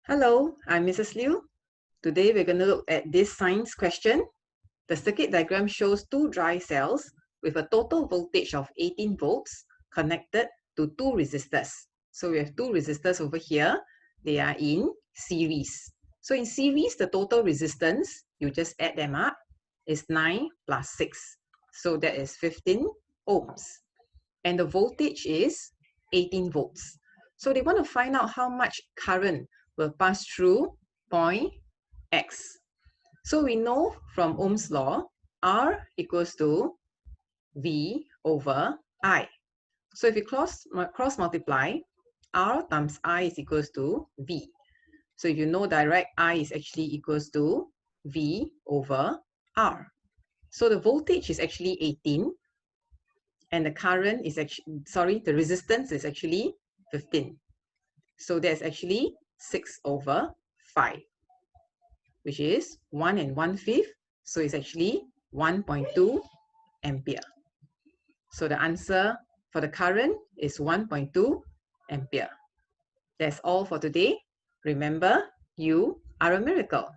Hello, I'm Mrs. Liu. Today we're going to look at this science question. The circuit diagram shows two dry cells with a total voltage of 18 volts connected to two resistors. So we have two resistors over here. They are in series. So in series, the total resistance, you just add them up, is 9 plus 6. So that is 15 ohms. And the voltage is 18 volts. So they want to find out how much current will pass through point X. So we know from Ohm's law, R equals to V over I. So if you cross multiply, R times I is equals to V. So if you know direct, I is actually equals to V over R. So the voltage is actually 18, and the current is actually, the resistance is actually 15. So that's actually 6 over 5, which is 1 1/5. So it's actually 1.2 ampere. So the answer for the current is 1.2 ampere. That's all for today. Remember, you are a miracle.